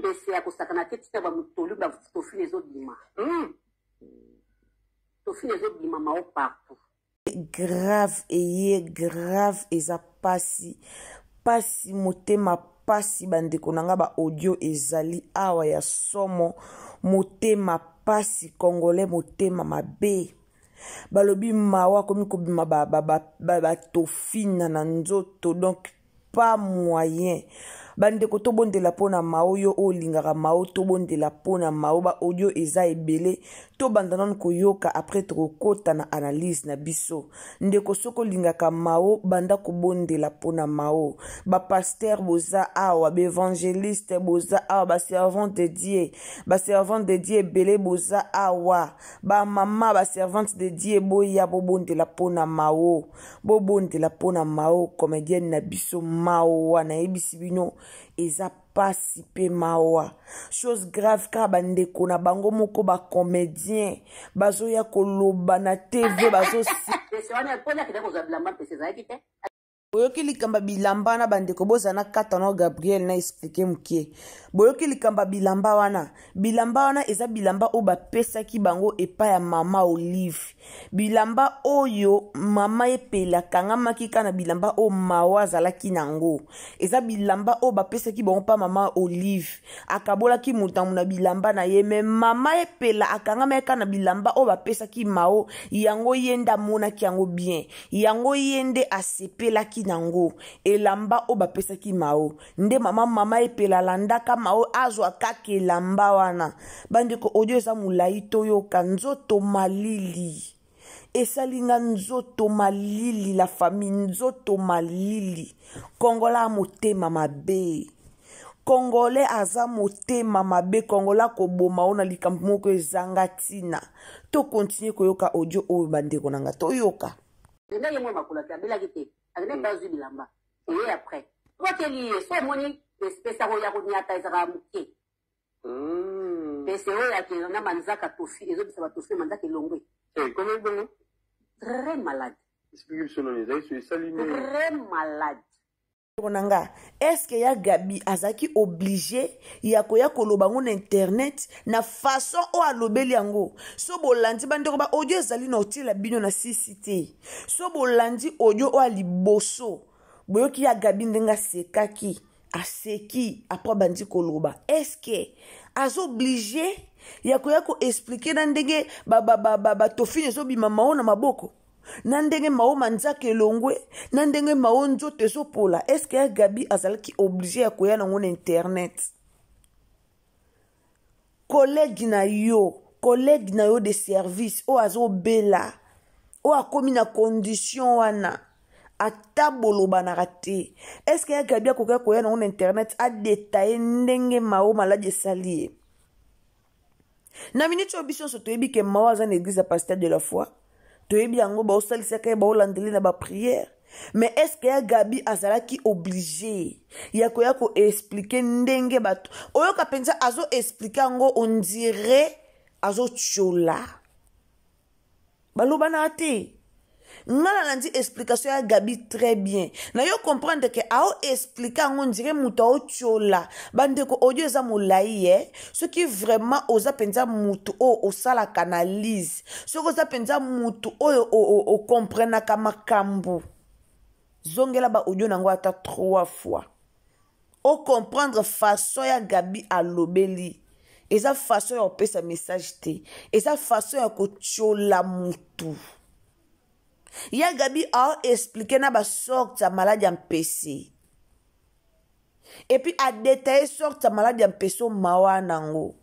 pese ya kosakana te tina bamutolu tofine ezobima tofine ezobima mao partout grave eza pasi motema pasi bandeko nanga ba audio ezali awa ya somo motema pasi congolais motema mabe balobi mawa komi kobima batofina na nzoto donc pas moyen bandeko tobondela pona mao yo olingaka mao tobondela pona mao ba audio eza ebele to bandanon koyoka après trokota na analyse na biso ndeko soko lingaka mao banda kobondela pona mao ba pasteur boza awa ba évangéliste boza awa ba servant de Dieu ebele boza awa ba mama ba servante de Dieu boya bobondela pona mao comédienne na biso mao wana ebisi bino eza pasi pe mawa chose grave ka bandeko na bango moko ba comédien bazoya koloba na TV boyoki likamba bilamba na bandeko bozana katano Gabriel na expliquer mukie boyoki likamba bilamba wana eza bilamba o bapesaki bango epa ya mama Olive bilamba oyo mama epela kangamaki kana bilamba o mawa zalaki nango eza bilamba o bapesaki bango pa mama Olive akabolaki mutambu na bilamba na ye me mama epela akangamaki kana bilamba o bapesaki mao yango yenda monaki yango bien yango yende asepelaki nango elamba o bapesaki mao nde mama epela landaka mao azwa kaka elamba wana bandeko audio eza mulai toyoka nzoto malili esalinga nzoto malili la famille nzoto malili kongola motema mabe congolais aza motema mabe kongola koboma ona likambo moko ezanga tina to continue koyoka audio oyo bandeko nanga toyoka nda yemwe makula ta bila kite akene bazu bilamba et après toi qui lié so moni espèce ya konyata ezaka muke pese oya ke na manzaka tofi ezobisa batofi manzaka elongwe comment bon très malade explication non les salimé très malade nanga est-ce que ya Gabi azaki obligé ya koya koloba ngo na internet na façon o alobeli yango so bolandi bandeko ba audio ezali na otila bino na CCT so bolandi audio o aliboso boyoki ya Gabi ndenga sekaki aseki après bandi koloba est-ce que azo obligé ya koya ko expliquer na ndenge ba tofine zo bima mao na maboko na ndenge mao manzaka elongwe na ndenge mao nzoto ezopola est-ce que Gabi azalaki obligé ya koya nango na internet collègue na yo de service o azobela o akomi na condition wana ata bolobanaka te est-ce que Gabi akoka koya nango na internet adetaye ndenge mao maladi esali ye na minute oyo biso nyonso toyebi ke mao aza na église ya pasteur de la foi toyebi yango baosalisaka ye baolandeli na baprière mais est-ce que Gabi azalaki obligé ya koya koexplike ndenge bato oyoka mpenza azoexplike yango on dirait azotiola balobanaka te ngala nandi explication ya Gabi très bien na yo comprendre que ao expliquer yango ndire mutu aotiola bandeko audio eza molai soki vraiment oza penza mutu o osalaka analyse soki oza penza mutu oyo okomprenaka makambo zongela ba audio nango ata 3 fois o comprendre façon ya Gabi alobeli eza façon ya opesa message te eza façon ya kotiola mutu ya Gabi a expliqué na ba sorte ya maladi ya mpese et puis a détaillé sorte ya maladi ya mpese mawa nango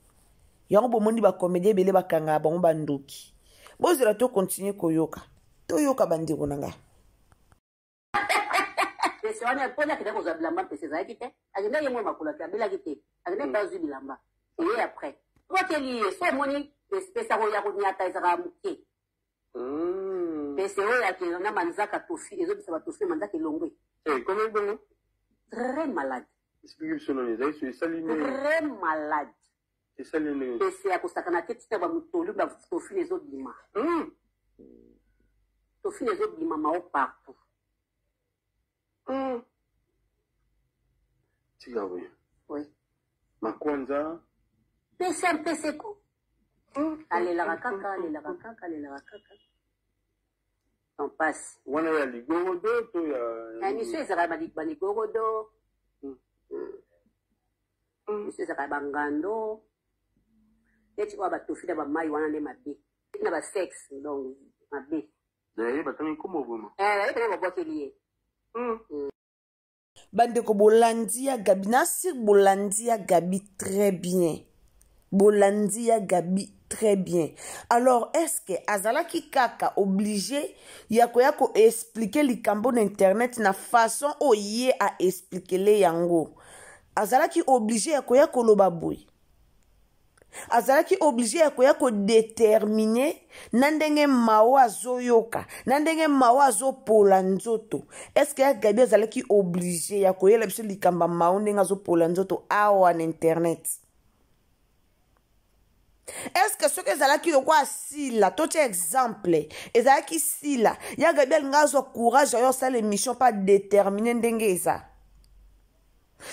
yango bomondi ba comédien bele bakanga bango bandoki bozela to continue koyoka toyoka bandeko nanga pese wana pona kida ko za bilamba pese za kite agenda yemwe makula ta bila kite agenda bazu bilamba et après toi qui lié so moni espèce ya konyata ezaka muke pese oya ke na manzaka tofi ezobisa batofi manzaka elongwe comment bon très malade explication non les salimé très malade esalimé pese ya kosakana te tina bamutolu batofi ezobima tofi ezobima mao partout tika oui oui Makwanza. Pesa mpeseko. Alelaka kaka. On passe. Wana ya ligorodo to ya. Miso ezaka baligorodo. Miso ezaka bangando. Neti oyo batofida bamai wana nde mabe. Na ba sexe donc mabe. Batangi komo vraiment. Tena babwakeli ye. Bandeko bolandi ya Gabi Nasir, bolandi ya Gabi très bien. Bolandi ya Gabi très bien. Alors, est-ce que azalaki kaka obligé ya ko expliquer likambo na internet na façon oye a expliquer le yango? Azalaki obligé ya ko loba boy. Azalaki obligé ya ko déterminer na ndenge mawa azoyoka, na ndenge mawa azopola nzoto. Est-ce que Gabi azalaki obligé ya ko yela biso likamba mawa ndenge azopola nzoto awa na internet? Est-ce que ce que ezalaki lokwa sila, to tia exemple, ezalaki sila, ya Gabi alinga azwa courage ya osala émission pas déterminer ndenge eza?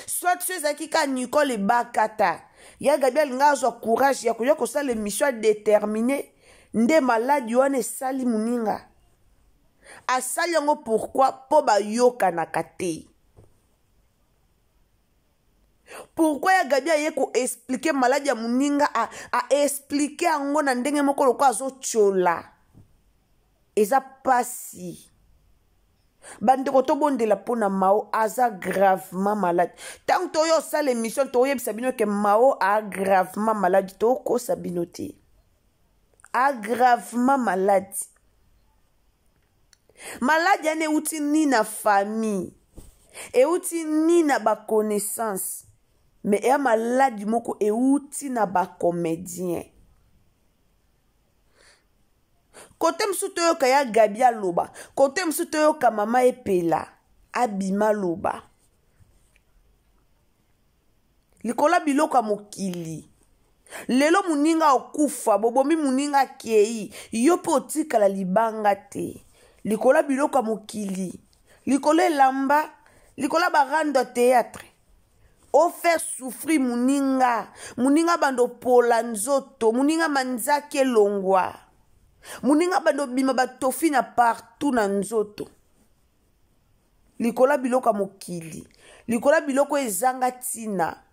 Soit ce ezalaki ka Nicole Bakata, ya Gabi alinga azwa courage ya koya kosala émission déterminer nde maladi wana esali muninga. Asali yango pourquoi? Po bayokanaka te. Pourquoi ya Gabi aye ko expliquer maladi ya muninga a expliquer yango na ndenge moko loko azochola? Eza pasi. Bandeko tobondela pona Mao aza gravement malade. Tant que yo sala émission to yebisa bino ke Mao a gravement malade to ko sabino te. A gravement malade. Malade ane uti ni na famille. E uti ni na ba connaissance. Mais e malade moko e uti na ba comédien. Kote msuto yo kaya Gabi aloba. Kote msuto yo ka mama epela. Abima loba. Likola biloko mokili. Lelo muninga okufa. Bobomi muninga kei. Yopo otika la libanga te. Likola biloko mokili. Likola lamba. Likola barando théâtre. O faire souffrir muninga. Muninga bando pola nzoto. Muninga manzake longwa. Muninga bando bima batofi na partout na nzoto. Likola biloko mokili. Likola biloko ezanga tina.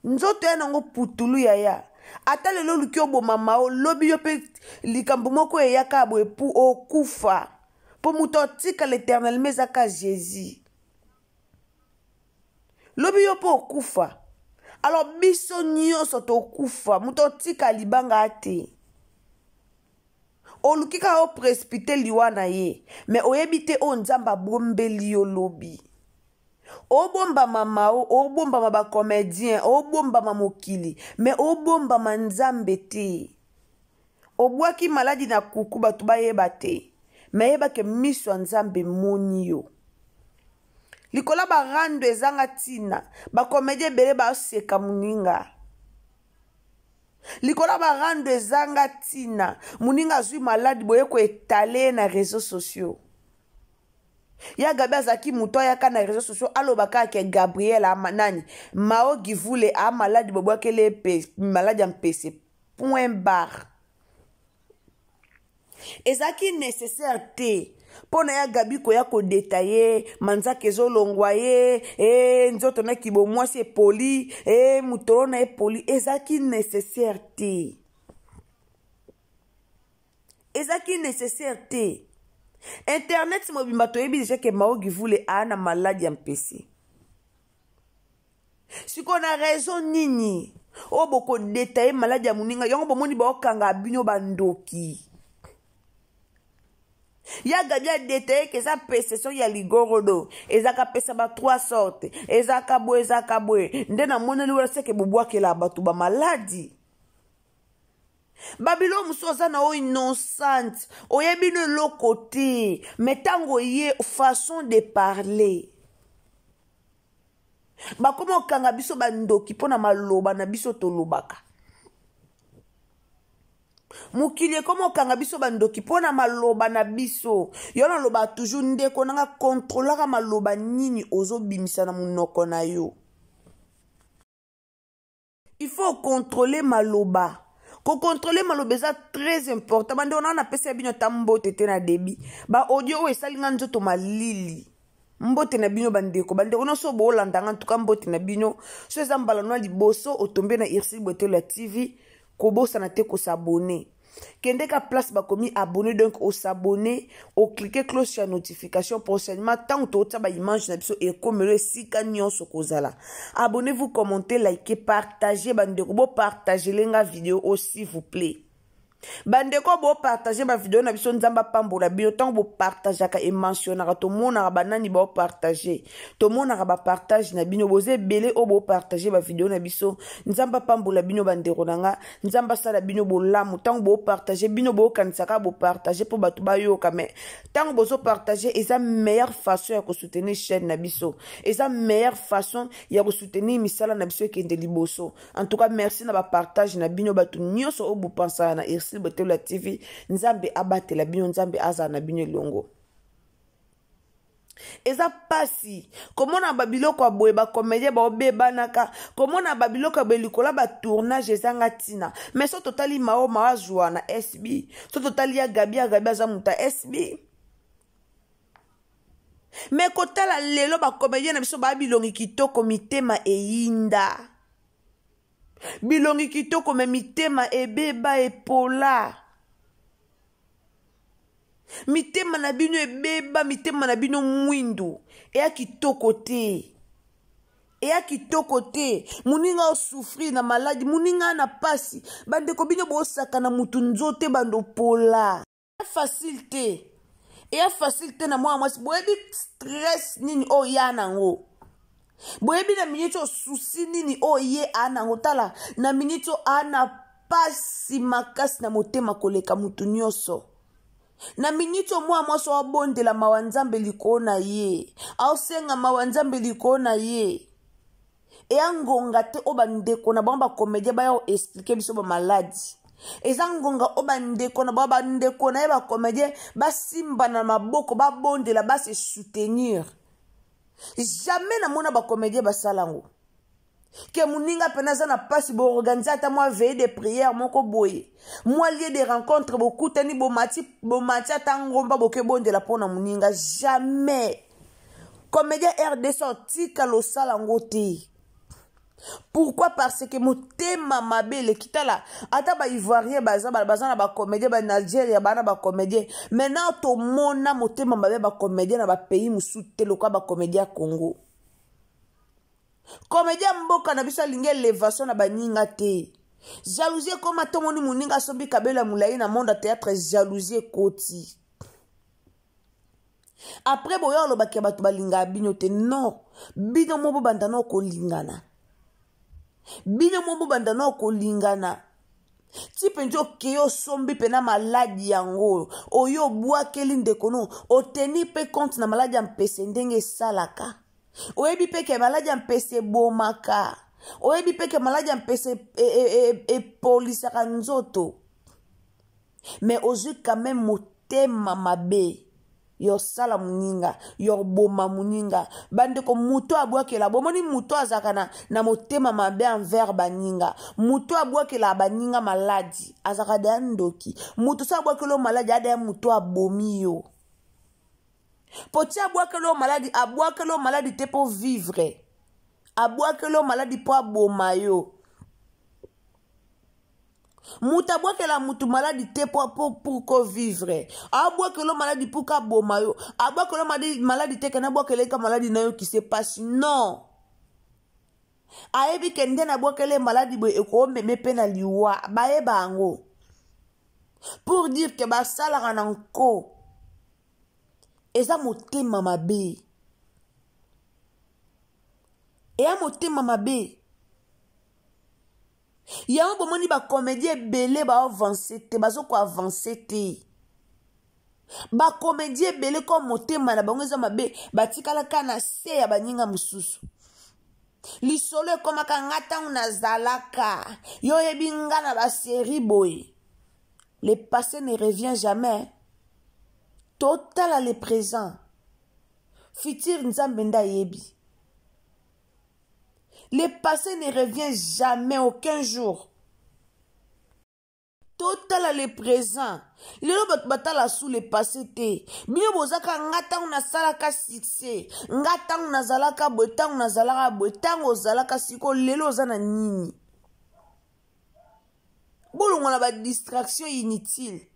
Nzoto ya nango putulu ya. Ata lelo lukio bo mamao. Lobi yope likambo moko ya kabo epu okufa. Po mutotika l'Éternel mezaka Jésus. Lobi yope okufa. Alors biso nyonso to okufa. Mutotika libanga ate. Olukika o précipité liwana ye. Mais oyebite o nzamba bombeli yo lobi. O bomba mamao, o bomba maba comédien, o bomba mamokili. Mais o bomba manzambe te. O bwaki maladi na kuku batu bayeba te. Mais yeba ke miso nzambe moni yo. Likola barando ezanga tina. Ba comédien bele ba seka muninga. Likola barando ezanga tina. Muninga zui maladi boye ko etale na réseaux sociaux. Ya Gabi azaki muto ya ka na réseaux sociaux alobaka ke Gabriel amanani. Mao givule a maladi bobo kele maladi ampese. Point barre. Ezaki nécessaire te. Pona ya Gabi ko ya ko détailler manzaka ezolongwa ye nzoto na kibo mwasi e poli mutolo na e poli ezaki nécessaire te. Ezaki nécessaire te. Internet mobimba to yebi déjà que Mao Givule a na maladi ya mpese. Si qu'on a raison nini o boko détailler maladi ya muninga yango bomoni ba okanga bino bandoki. Ya Gabi a détaillé que ça possession ya ligorodo. Ezaka pesa ba 3 sortes. Ezaka bwe. Ndena mona liwa seke bubwake la batu ba maladi. Babylon musoza na o innocente. Oyebi no lo côté. Metango ye façon de parler. Ba komo kanga biso bandoki pona maloba na biso tolobaka. Mukili komo kanga biso bandoki pona maloba na biso. Yona loba toujours ndeko nanga contrôlera maloba nini ozo bimisa na munoko na yo. faut contrôler maloba. Ko contrôler maloba c'est très important. Bande on a pesa bino tambo tete na débit. Ba audio we salinga nzoto malili. Mbote na bino bandeko no so bo landanga ntuka mbote na bino so ezambala no liboso otombe na Irsil Botelo la TV ko bosa na te ko s'abonner. Kende ka place ba komi abonner donc au s'abonner, au cliquer cloche ya notification prochainement tant to ta ba image na biso e komelo sika nyonso kozala. Abonnez-vous, commentez, likez, partagez bandeko bo partager lenga vidéo aussi s'il vous plaît. Bandeko bo partager ma vidéo na biso nzamba pambola bino tant bo partager ka e mentionner to mona banani bo partager to mona ba partage na bino boze belé o bo partager ma vidéo na biso nzamba pambola bino bandeko nanga nzamba sala bino bo lamu tant bo partager bino bo kanisaka bo partager pour batu ba yo kame tant bo so partager eza meilleure façon ya ko soutenir chaîne na biso eza meilleure façon ya ko soutenir misala na biso kende liboso. En tout cas merci na ba partage na bino batu nyonso o bo pensa na Irsil Botelo la TV nzambe abate la bino nzambe aza na bino longo. Eza pasi komona babiloko aboye ba comédien ba obeba naka komona babiloko belikola ba tournage ezanga tina mais so totali mao mazwa na SB so totali ya Gabi aza muta SB mais kotala lelo ba comédien na biso ba bilongi kitoko mitema eyinda bilongi kitoko me mitema ebeba epola mitema na bino ebeba mitema na bino mwindu eya kitoko te muninga osufri na maladi muninga na pasi bandeko bino bosaka na mutu nzote bando pola eya facile te na mwa mwasi boyebi stress nini oya nango boyebi na minito susi nini oye anango tala na minito ana pasi makasi na motema koleka mutu nyonso na minito mwa mwaso wabondela mawanzambe liko na ye ausenga mawanzambe liko na ye eya ngonga te o bandeko na bango bakomédien baya expliquer biso ba maladi eza ngonga o bandeko na bango bandeko na ye bakomédien basimba na maboko babondela base soutenir. Jamais na mona ba comédien basalango ke muninga penaza na pasi bo organiser ata moi veille de prière moko boye moi lieu de rencontre beaucoup tani bo mati ata ngomba boke bondela pona muninga jamais comédien RDC tika lo salango te. Pourquoi? Parce que motema mabele kitala ata ba ivoirien baza na ba comédien ba Nigeria bana ba comédien maintenant to mona motema mabe ba comédien na ba pays musute lokwa ba comédien Congo comédien mboka na biso linge élévation na baninga te jalousie comme to moni muninga sobi kabela mulai na monde théâtre jalousie koti après boyo lo bakia batu balinga bino te non bino mo bandana ko lingana bino mo bandana ko lingana ti penjo keyo sombi pena maladi yango oyo bwa keli ndekono oteni pe compte na maladi ya mpese ndenge salaka oyebi pe ke maladi ya mpese bomaka oyebi pe ke maladi ya mpese polisaka nzoto mais ozwi quand même motema mabe yo sala muninga yo boma muninga bandeko muto abwakela bomoni muto azaka na motema mabe envers baninga muto abwakela baninga maladi azaka da ndoki muto sa abwakelo maladi ada muto abomi yo poti abwakelo maladi te pour vivre abwakelo maladi pour aboma yo muta bwakela mutu maladi te pour ko vivre abwakelo maladi pour ka boma yo abwakelo maladi te kana bwakele ka maladi na yo qui se passe non ayebi kende na bwakele maladi bo eko meme pena liwa baye bango pour dire que basala na nko eza motema mabe eya motema mabe yango bomoni ba comédien belé ba avancer te bazo ko avancer te ba comédien belé comme motema na bango eza mabe batikala kana se ya baninga mususu lisolo ekomaka ngata unazalaka yo yebi nga na ba série boy le passé ne revient jamais total à le présent futur nzambe nda yebi Le passé ne revient jamais, aucun jour. Total le présent. Lelo batala sous le passé te. Bino bozaka ngatang na salaka succès. Ngatang na zalaka botang na zalaka botang ozalaka siko lelo zana nini. Bolongo na ba distraction inutile.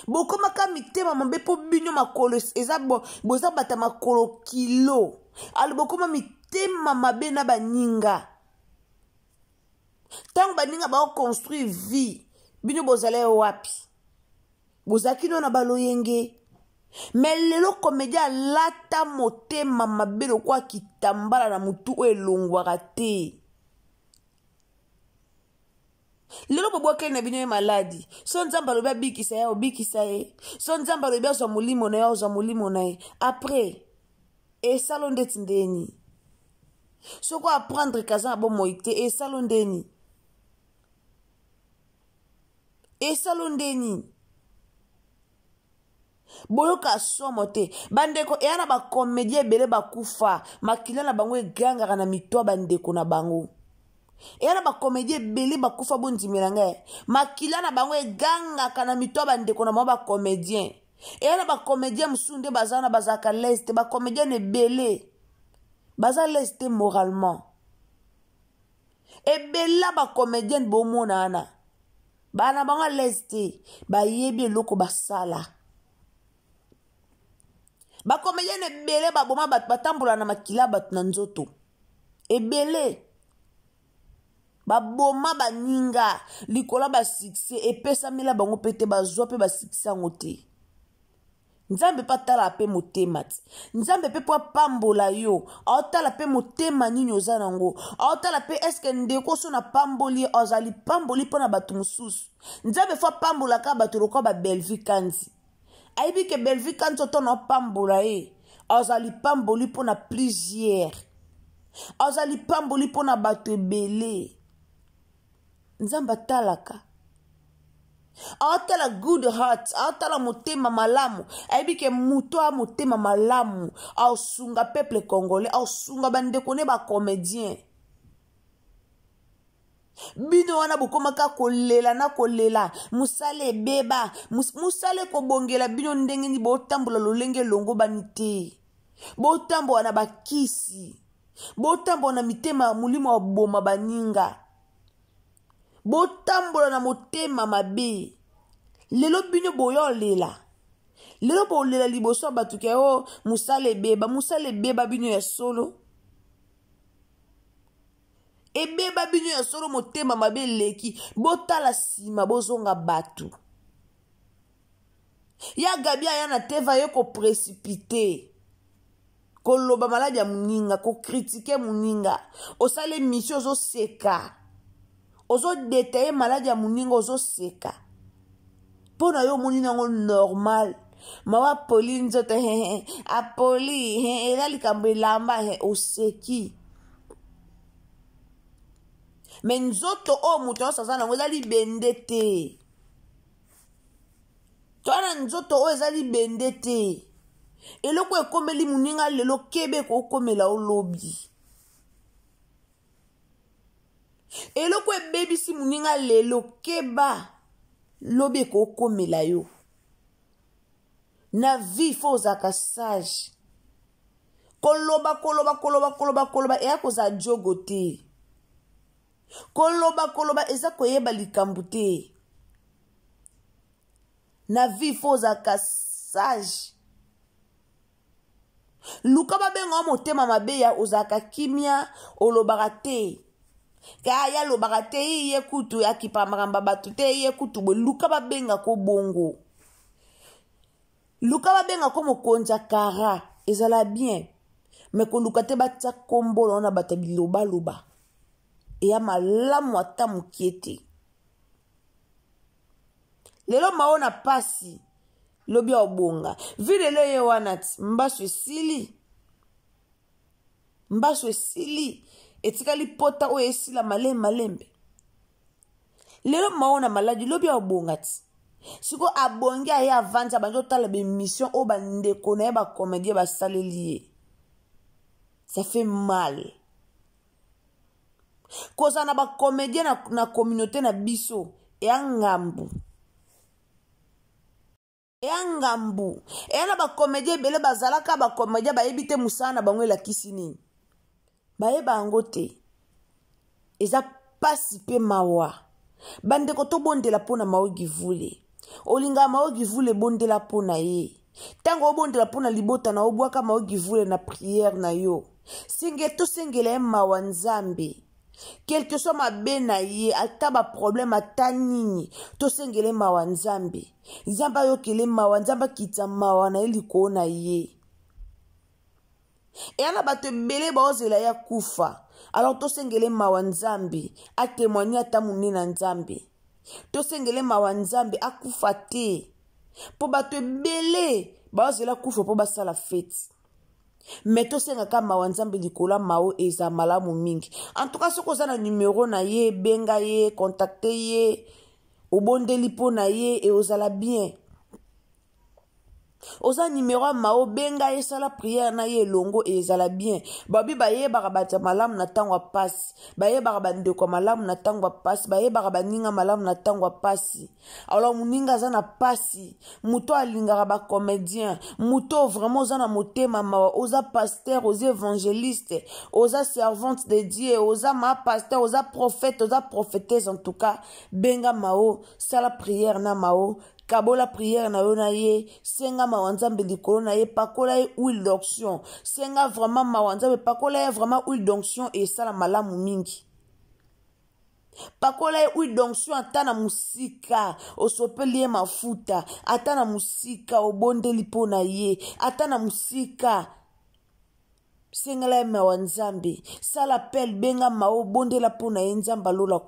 Bokomaka mitema mambe po bino makolo eza boza bata makolo kilo. Al bokoma mitema mabe na baninga. Tant baninga ba construire vie, bino bozale wapi. Bozaki no na baloyenge. Mais lelo komedia lata motema mabe lokwa kitambala na mutu elongwaka te. Lelo boboke na bino maladi. So nzamba loba bikisa ya obikisa ye. So nzamba loba zo mulimo na ya zo mulimo na ye. Après et salon de tindeni. So quoi apprendre kaza bo moite et salon deni. Et salon deni. Boyoka somo te. Bandeko yana ba comédien bele ba kufa. Makila na bango eganga na mitwa bandeko na bango. Yana ba comédien bele ba kufa bondi milanga. Makila na bango eganga kana mitwa bandeko na ba comédien. Yana ba comédien musunde bazana bazaka leste ba comédien ne bele. Baza leste moralement. E bela ba comédien bo monana. Bana banga leste ba yebi loko basala. Ba comédien ne bele ba boma bat batambola na makila bat na nzoto. E bele ba boma ba ninga likola ba succès e pesa mila bango pete ba zwa pe ba succès ngote. Nzambe pa tala pe motema ti. Nzambe pe po pambola yo. A tala pe motema nini oza nango. A tala pe eske ndeko so na pamboli ozali pamboli pona batu mususu. Nzambe fa pambola ka batu lokwa ba Belvi kanzi. Aibi ke Belvi kanzi oto na pambola e. Ozali pamboli pona plusieurs. Ozali pamboli pona batu ebele. Nzamba talaka. Aotala good heart, aotala motema malamu. Aibi ke muto a motema malamu. Aosunga peuple congolais, aosunga bandeko ne ba comédien. Bino wana bokomaka kolela na kolela. Musale beba, musale kobongela bino ndenge ni botambola lolenge longo banite. Botambo wana bakisi. Botambo na mitema mulimo wa boma baninga. Botambola na motema mabe. Lelo bino boyo lela. Lelo bo lela liboso batuke o musale beba bino ya solo. E beba bino ya solo motema mabe leki. Botala sima bozonga batu. Ya gabia yana teva yo ko précipité. Ko loba maladi ya muninga, ko critiquer muninga. Osale mission zo seka. Ozo détailler maladi ya muninga ozo seka. Pona yo munina ngo normal. Mawa poli nzoto apoli elali kambe lamba oseki. Men nzoto o muto sazana ngo ezali bendete. Twana nzoto o ezali bendete. Eloko ekomeli muninga lelo kebe ko komela olobi. Eloko ebebisi muninga lelo keba lobi ko komela yo. Na vie fo zaka sage. Koloba ea koza jogo te. Koloba eza koyeba likambu te. Na vie fo zaka sage. Luka babenga motema mabe ya ozaka kimia olobaka te. Kaya lobaka te iye kutu ya kipamagamba batu te iye kutu bwe luka babenga ko bongo. Luka babenga ko mokonja kara ezala bien. Mais ko luka te batia kombolo na bata biloba loba. Eya malamu ata mukiete. Lelo maona pasi lobi obonga. Vile le ye wanat mbasu esili. Etikali pota o esila malembe. Lelo maona maladi lobi obonga ti. Siko abongi aya avanza banjo tala be mission o bandeko na ba comédien ba salelier. Ça fait mal. koza na ba comédien na communauté na biso ya ngambu na ba comédien ebele bazalaka ba comédien bayebi te musala na bango elakisi nini bayeba yango te eza pasi mpe mawa bandeko tobondela mpo na Maogi Vule olinga Maogi Vule bondela mpo na ye ntango obondela mpo na libota na obwaka Maogi Vule na prière na yo tosengela ye mawa Nzambe quelque soit mabe na ye ata ba problème ata nini tosengele mawa Nzambe Nzambe ayokele mawa Nzambe akitsa mawa na ye likolo na ye eyana bato ebele baozela ya kufa alors tosengele mawa Nzambe atémoigner ata monene na Nzambe tosengele mawa Nzambe akufa te po bato ebele baozela kufa po basala fete mais tosengaka mawa Nzambe likolo mao eza malamu mingi en tout cas soki oza na numéro na ye benga ye contacte ye obondeli mpo na ye e ozala bien oza numéro ya mao benga ye sala prière na ye elongo e ezala bien babi bayebaka bato malamu na ntango ya pasi bayebaka bandeko malamu na ntango ya pasi bayebaka baninga malamu na ntango ya pasi alors moninga aza na pasi moto alingaka bacomédien moto vraiment oza na motema mawa oza pasteur oza évangéliste oza servante de Dieu oza ma pasteur oza prophète oza prophétesse en tout cas benga mao sala prière na mao kabola prière na yo na ye senga mawa Nzambe likolo na ye pakola ye huile d'onction senga vraiment mawa Nzambe pakola ye vraiment huile d'onction et sala malamu mingi pakola ye huile d'onction ata na musika osopeli ye mafuta ata na musika obondeli mpo na ye ata na musika sengela ye mawa Nzambe sala appel benga mao bondela mpo na ye Nzambe alola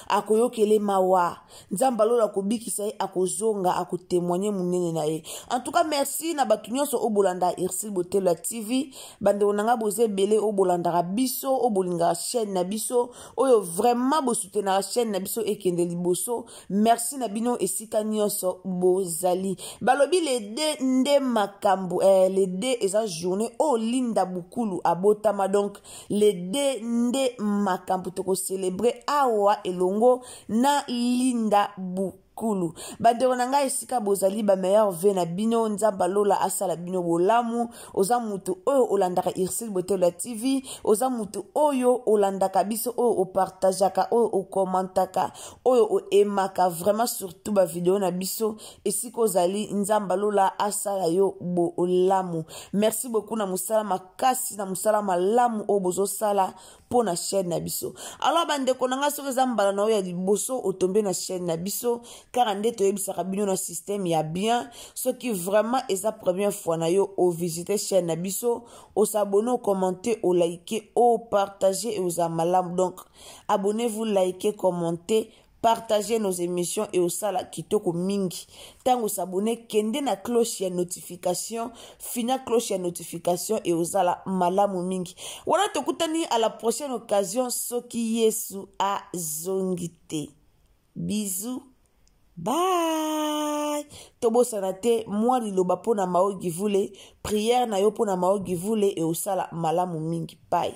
akoyokele mawa Nzambe alola kobikisa ye akozonga akotémoigner monene na ye en tout cas merci na bato nyonso obolanda Ursule Botelwa TV bandeko nanga boza ebele obolandaka biso obolingaka chaîne na biso oyo vraiment bosoutenaka chaîne na biso ekende liboso merci na bino esika nyonso bozali balobi le de nde makambo le de eza journée o linda bukulu abotama donc les deux nde makambo toko célébrer awa elongo na linda bukulu bandeko na ngai esika bozali ba meilleur ve na bino Nzambe alola asala bino bolamu oza mutu oyo olandaka Ursule Botelwa TV oza mutu oyo olandaka biso oyo opartageaka oyo okomantaka oyo oemaka vraiment surtout ba vidéo na biso esika ozali Nzambe alola asala yo bolamu merci beaucoup na musala makasi na musala malamu oyo bozosala po na chaîne na biso alors bandeko na ngai soki eza mbala na oyo ya liboso otombe na chaîne na biso car nde toyebisaka bino na système ya bien soki vraiment eza première fois na yo o visiter chaîne na biso o s'abonner o commenter o liker o partager et oza malamu donc abonnez-vous likez commentez partagez nos émissions et osala kitoko mingi tango s'abonner kende na cloche ya notification fina cloche ya notification et osala malamu mingi wana tokutani à la prochaine occasion soki Yesu azongite bisous bye tobosana te mwa liloba po na Maogi Vule prière na yo po na Maogi Vule et osala malamu mingi bye